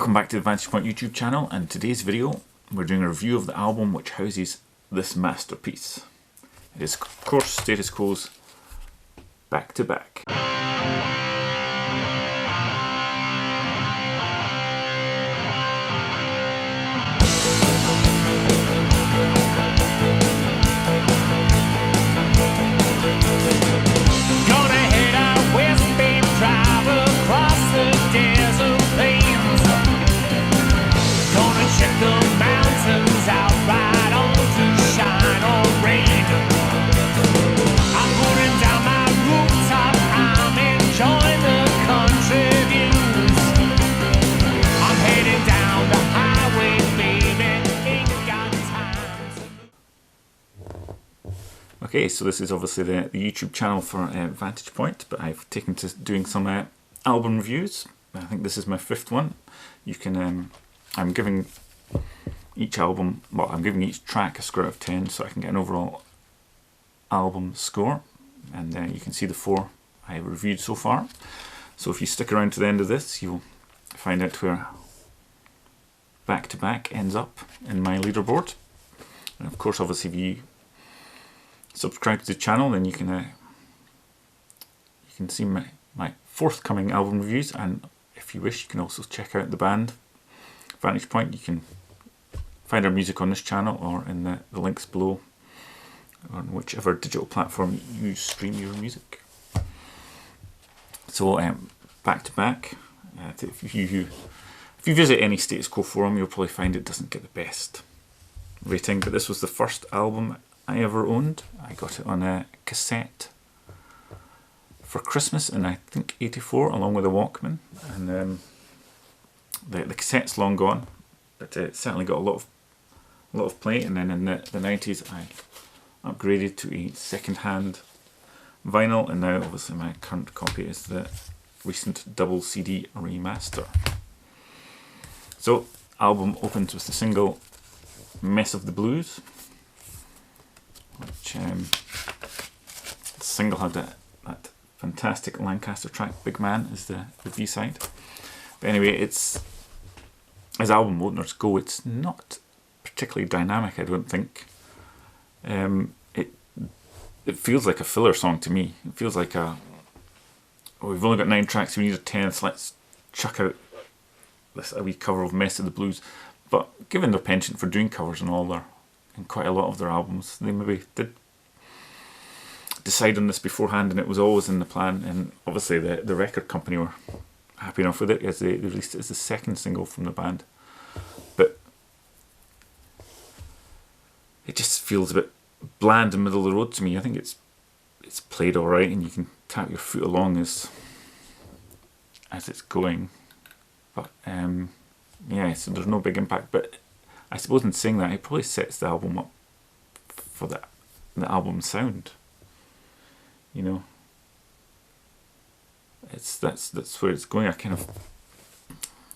Welcome back to the Vantage Point YouTube channel, and in today's video we're doing a review of the album which houses this masterpiece. It is, of course, Status Quo's Back to Back. Okay, so this is obviously the YouTube channel for Vantage Point, but I've taken to doing some album reviews. I think this is my 5th one. You can, I'm giving each album, well, I'm giving each track a score out of 10, so I can get an overall album score. And you can see the 4 I reviewed so far. So if you stick around to the end of this, you'll find out where Back to Back ends up in my leaderboard. And of course, obviously, if you subscribe to the channel, then you can see my forthcoming album reviews, and if you wish you can also check out the band Vantage Point. You can find our music on this channel or in the links below on whichever digital platform you stream your music. So Back to Back, if you visit any Status Quo forum, you'll probably find it doesn't get the best rating, but this was the first album I ever owned. I got it on a cassette for Christmas in, I think, '84, along with a Walkman. And the cassette's long gone, but it certainly got a lot of play. And then in the 90s, I upgraded to a second-hand vinyl, and now obviously my current copy is the recent double CD remaster. So, album opens with the single "Mess of the Blues," which the single had that fantastic Lancaster track. Big Man is the B-side. But anyway, it's, as album openers go, it's not particularly dynamic, I don't think. It feels like a filler song to me. It feels like we've only got 9 tracks, we need a 10th, so let's chuck out a wee cover of Mess of the Blues. But given their penchant for doing covers and quite a lot of their albums, they maybe did decide on this beforehand, and it was always in the plan. And obviously the record company were happy enough with it, as they released it as the 2nd single from the band. But it just feels a bit bland and middle of the road to me. I think it's played alright, and you can tap your foot along as it's going. But yeah, so there's no big impact. But I suppose in saying that, it probably sets the album up for the album sound. You know, that's where it's going. A kind of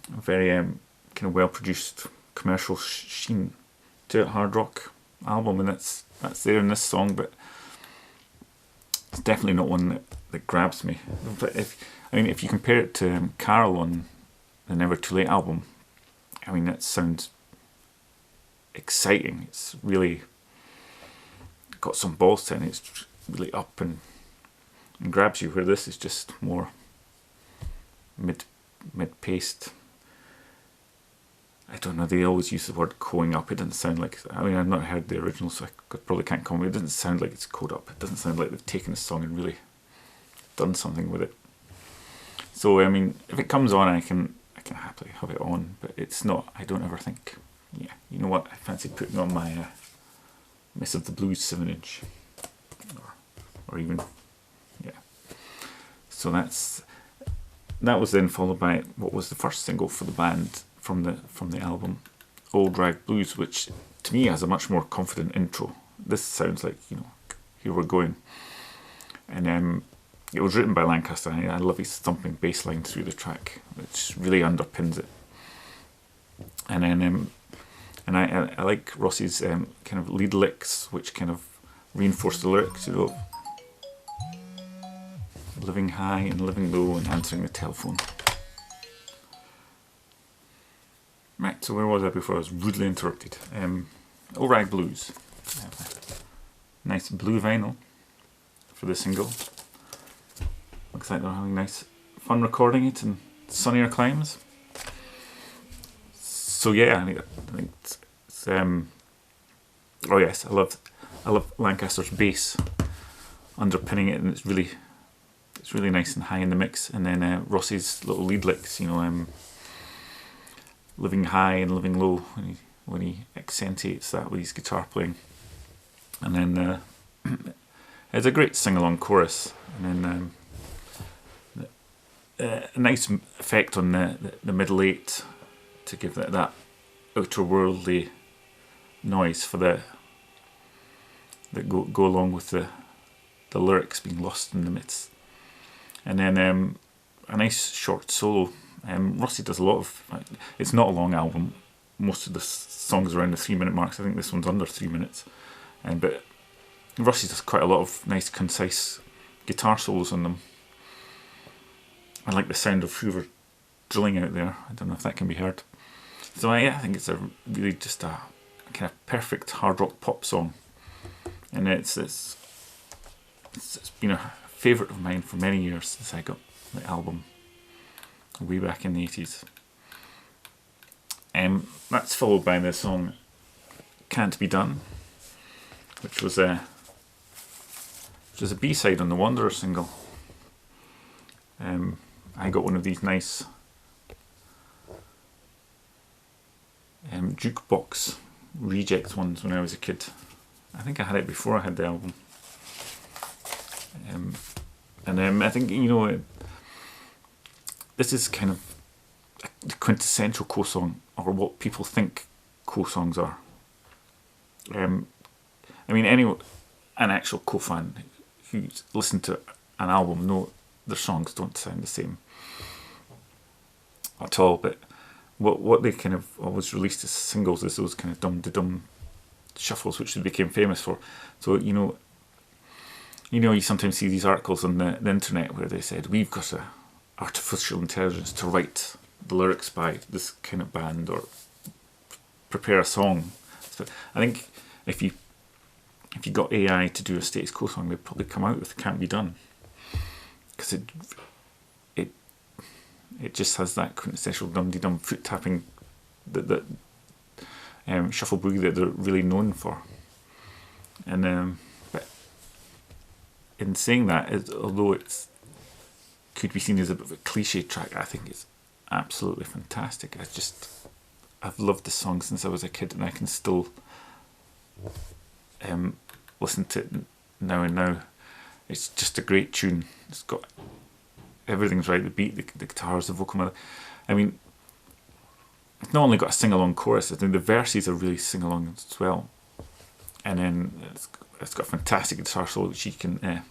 very kind of well produced commercial sheen to it, hard rock album, and that's there in this song. But it's definitely not one that grabs me. But if you compare it to Carol on the Never Too Late album, I mean, that sounds exciting. It's really got some balls to it, and it's really up and grabs you, where this is just more mid-paced. I don't know, they always use the word coing up. It doesn't sound like, I mean, I've not heard the original, so I probably can't comment. It doesn't sound like it's coed up. It doesn't sound like they've taken a song and really done something with it. So I mean, if it comes on, I can happily have it on, but it's not, I don't ever think, yeah, you know what, I fancy putting on my Mess of the Blues 7-inch, or even, yeah. So that was then followed by what was the first single for the band from the album, Old Rag Blues, which to me has a much more confident intro. This sounds like, you know, here we're going. And it was written by Lancaster. I love his thumping bass line through the track, which really underpins it. And then I like Ross's kind of lead licks, which kind of reinforce the lyrics, you know, living high and living low and answering the telephone. So where was I before I was rudely interrupted? Old Rag Blues. Nice blue vinyl for the single. Looks like they're having nice fun recording it in sunnier climes. So yeah, I think it's oh yes, I love Lancaster's bass underpinning it, and it's really nice and high in the mix. And then Rossi's little lead licks, living high and living low when he accentuates that with his guitar playing. And then it's a great sing-along chorus, and then a nice effect on the middle eight to give that outer worldly noise for that go along with the lyrics being lost in the midst. And then a nice short solo. Rossi does a lot of. It's not a long album. Most of the songs are around the 3-minute marks. I think this one's under 3 minutes. But Rossi does quite a lot of nice, concise guitar solos on them. I like the sound of Hoover drilling out there. I don't know if that can be heard. So I think it's a really just a kind of perfect hard rock pop song, and it's been a favourite of mine for many years since I got the album way back in the 80s. That's followed by the song Cant Be Done, which was a B-side on the Wanderer single. I got one of these nice jukebox reject ones when I was a kid. I think I had it before I had the album. And I think, this is kind of the quintessential co-song, or what people think co-songs are. An actual co-fan who's listened to an album know their songs don't sound the same at all, but what they kind of always released as singles is those kind of dum-de-dum shuffles, which they became famous for. So you sometimes see these articles on the internet where they said, we've got a artificial intelligence to write the lyrics by this kind of band, or prepare a song. So I think if you got AI to do a Status Quo song, they'd probably come out with Can't Be Done, because it just has that quintessential dum-de-dum foot tapping that shuffle boogie that they're really known for. And but in saying that, although it could be seen as a bit of a cliche track, I think it's absolutely fantastic. I've loved this song since I was a kid, and I can still listen to it now and now. It's just a great tune. It's got everything's right, the beat, the guitars, the vocal melody. It's not only got a sing-along chorus, I think the verses are really sing-along as well. And then it's got a fantastic guitar solo which you can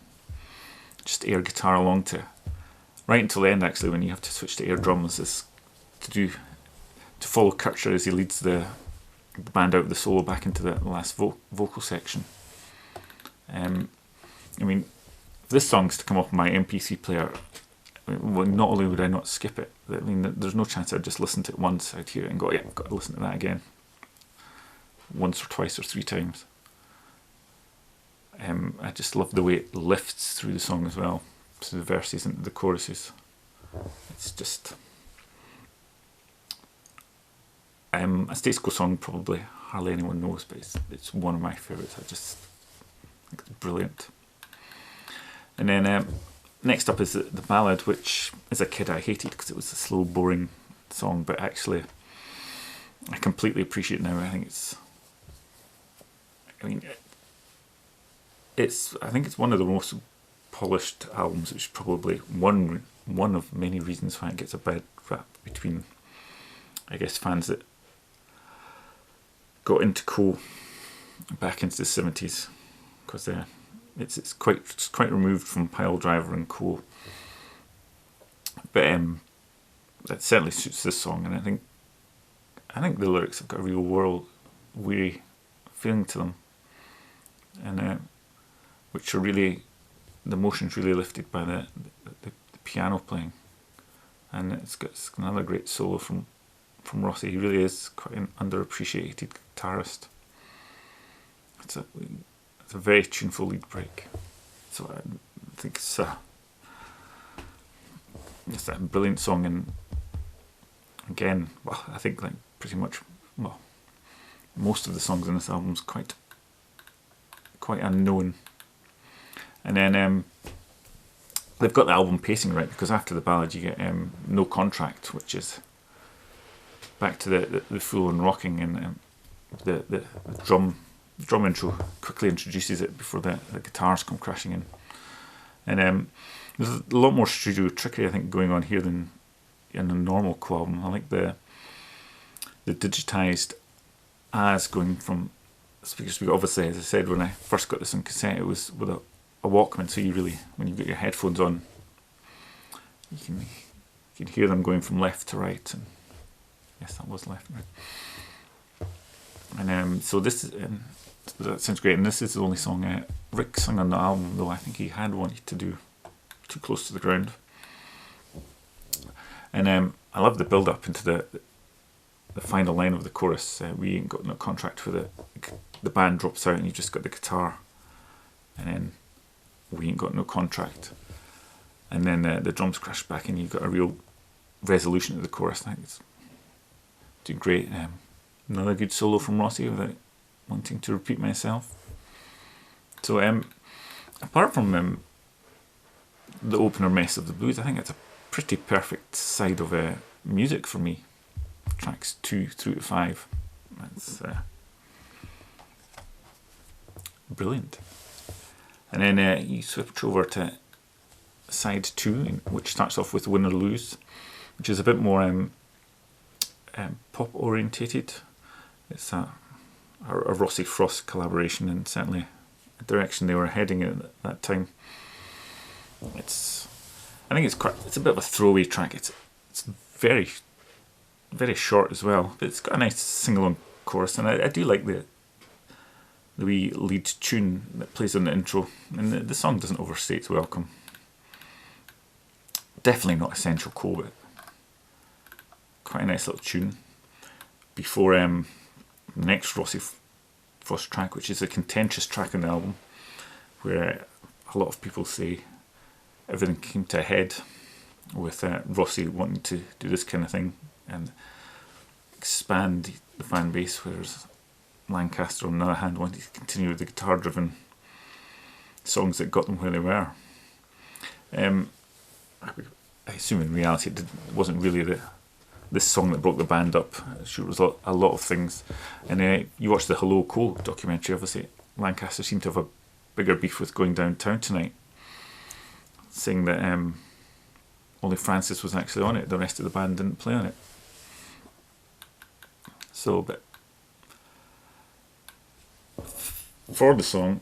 just air guitar along to, right until the end actually, when you have to switch to air drums to follow Kircher as he leads the band out of the solo back into the last vocal section. This song's to come off my MP3 player. Well, not only would I not skip it, there's no chance I'd just listen to it once. I'd hear it and go, yeah, I've got to listen to that again, once or twice or 3 times. I just love the way it lifts through the song as well, to the verses and the choruses. It's just a Status Quo song probably hardly anyone knows, but it's one of my favourites. I just think it's brilliant. And then next up is the Ballad, which as a kid I hated because it was a slow, boring song, but actually I completely appreciate it now. I think it's one of the most polished albums, which is probably one of many reasons why it gets a bad rap between, I guess, fans that got into Co back into the 70s, because it's quite removed from Pile Driver and Co. But that certainly suits this song, and I think the lyrics have got a real world weary feeling to them, and which are really, the emotion's really lifted by the piano playing, and it's got another great solo from from Rossi. He really is quite an underappreciated guitarist. It's a very tuneful lead break. So I think it's a brilliant song, and again, well, I think like pretty much, well, most of the songs in this album is quite unknown. And then they've got the album pacing right, because after the ballad you get No Contract, which is back to the full on rocking, and the drum intro quickly introduces it before the guitars come crashing in. And there's a lot more studio trickery, I think, going on here than in a normal co-album. I like the digitized as going from speaker to speaker. Obviously, as I said, when I first got this on cassette, it was with a Walkman, so you really, when you've got your headphones on, you can hear them going from left to right, and yes, that was left and right. And so this is, that sounds great, and this is the only song Rick sung on the album, though I think he had wanted to do Too Close to the Ground. And I love the build up into the final line of the chorus. We ain't got no contract with it. The band drops out and you've just got the guitar, and then we ain't got no contract, and then the drums crash back and you've got a real resolution to the chorus. I think it's doing great. Another good solo from Rossi without wanting to repeat myself. So apart from the opener, Mess of the Blues, I think it's a pretty perfect side of music for me. Tracks 2 through to 5. That's brilliant. And then you switch over to side 2, which starts off with Win or Lose, which is a bit more pop orientated. It's a Rossi Frost collaboration, and certainly the direction they were heading in at that time. I think it's a bit of a throwaway track. It's very, very short as well, but it's got a nice sing-along chorus, and I do like the wee lead tune that plays on the intro, and the song doesn't overstay its welcome. Definitely not essential coal, but quite a nice little tune. Before the next Rossi Frost track, which is a contentious track on the album, where a lot of people say everything came to a head with Rossi wanting to do this kind of thing and expand the fan base, whereas Lancaster, on the other hand, wanted to continue with the guitar-driven songs that got them where they were. I assume in reality it wasn't really this song that broke the band up. I'm sure it was a lot of things. And you watch the Hello Cole documentary, obviously Lancaster seemed to have a bigger beef with Going Downtown Tonight, saying that only Francis was actually on it, the rest of the band didn't play on it. So, but for the song,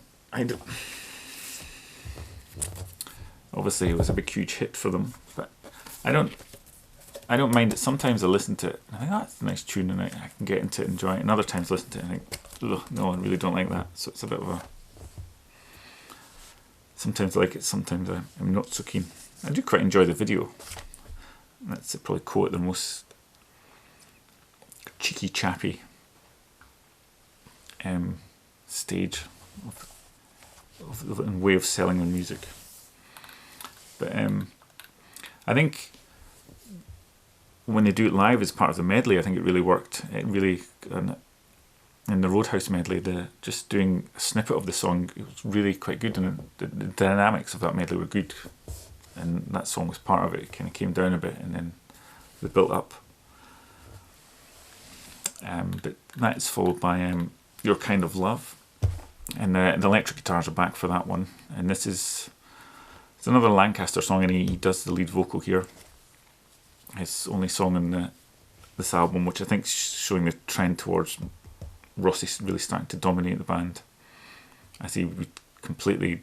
obviously it was a big huge hit for them, but I don't mind it. Sometimes I listen to it and I think, that's a nice tune, and I can get into it and enjoy it, and other times I listen to it and I think, ugh, no, I really don't like that. So it's a bit of a, sometimes I like it, sometimes I'm not so keen. I do quite enjoy the video. That's probably quote the most cheeky chappy stage and way of selling their music. But I think when they do it live as part of the medley, I think it really worked. It really, in the Roadhouse medley, just doing a snippet of the song, it was really quite good, and the dynamics of that medley were good, and that song was part of it. It kind of came down a bit and then they built up. But that's followed by Your Kind of Love, and the electric guitars are back for that one, and it's another Lancaster song, and he does the lead vocal here. His only song in this album, which I think is showing the trend towards Rossi really starting to dominate the band, as he would completely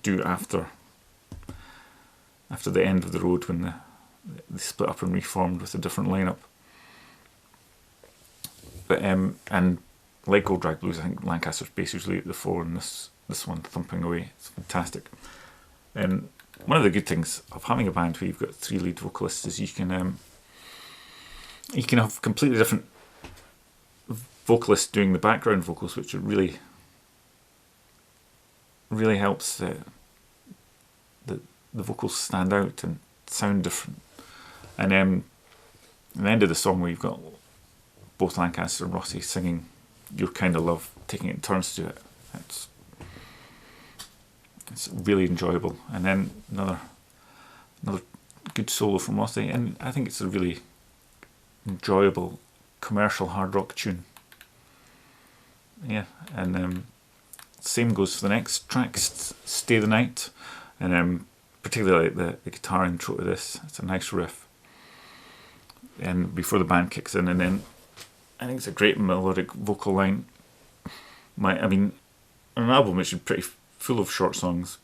do after the end of the road, when they split up and reformed with a different lineup. But and like Old Drag Blues, I think Lancaster's bass is really at the fore, and this one thumping away. It's fantastic. And one of the good things of having a band where you've got 3 lead vocalists is you can You can have completely different vocalists doing the background vocals, which really helps the vocals stand out and sound different. And at the end of the song, where you've got both Lancaster and Rossi singing "Your Kind of Love," taking it in turns to do it. It's really enjoyable. And then another good solo from Rossi, and I think it's a really enjoyable commercial hard rock tune. Yeah, and same goes for the next track, "Stay the Night," and particularly like the guitar intro to this. It's a nice riff, and before the band kicks in, and then I think it's a great melodic vocal line. I mean, on an album which is pretty full of short songs,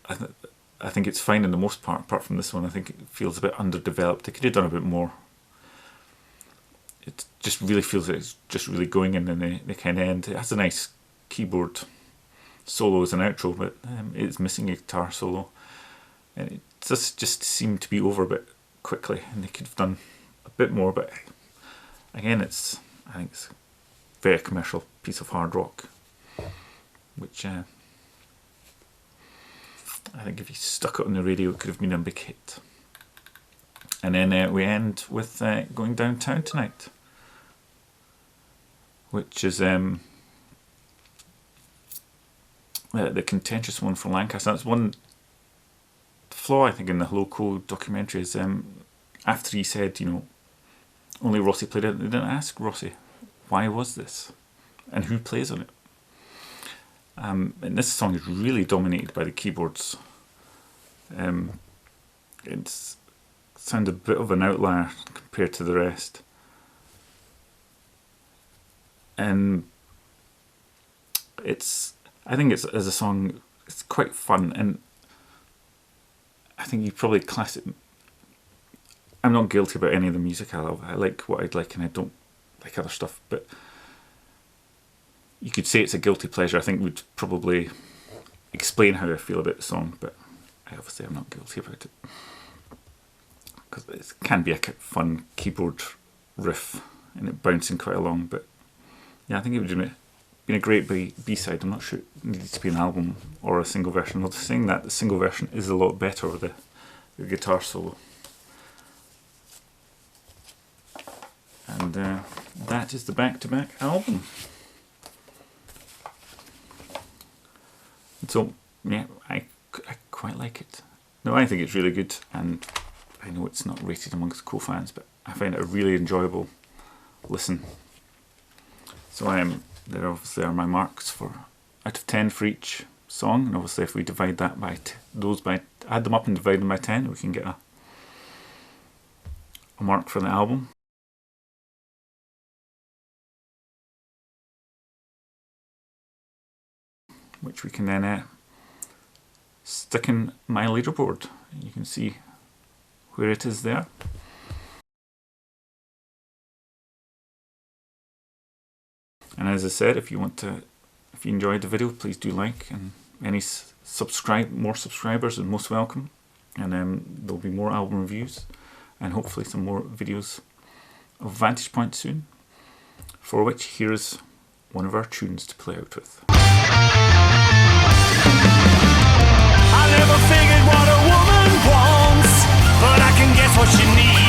I think it's fine in the most part. Apart from this one, I think it feels a bit underdeveloped. They could have done a bit more. It just really feels like it's just really going in, and they kind of end. It has a nice keyboard solo as an outro, but it's missing a guitar solo, and it just seemed to be over a bit quickly, and they could have done a bit more. But again, I think it's a very commercial piece of hard rock, which I think if you stuck it on the radio, it could have been a big hit. And then we end with "Going Downtown Tonight," which is the contentious one for Lancaster. That's one flaw, I think, in the Hello Code documentary, is after he said, only Rossi played it, they didn't ask Rossi, why was this? And who plays on it? And this song is really dominated by the keyboards. It's sounded a bit of an outlier compared to the rest. And I think it's, as a song, it's quite fun, and I think you probably class it. I'm not guilty about any of the music I love. I like what I'd like, and I don't like other stuff. But you could say it's a guilty pleasure. I think would probably explain how I feel about the song, but obviously I'm not guilty about it, because it can be a fun keyboard riff and it bouncing quite along. But yeah, I think it would have been a great B-side. I'm not sure it needed to be an album or a single version. Although saying that, the single version is a lot better with the guitar solo. And that is the back-to-back album. So yeah, I quite like it. No, I think it's really good, and I know it's not rated amongst co-fans, but I find it a really enjoyable listen. So there obviously are my marks for out of 10 for each song, and obviously if we divide that by add them up and divide them by 10, we can get a mark for the album. Which we can then stick in my leaderboard. You can see where it is there. And as I said, if you enjoyed the video, please do like, and any more subscribers are most welcome. And there'll be more album reviews, and hopefully some more videos of Vantage Point soon, for which here's one of our tunes to play out with. I never figured what a woman wants, but I can guess what she needs.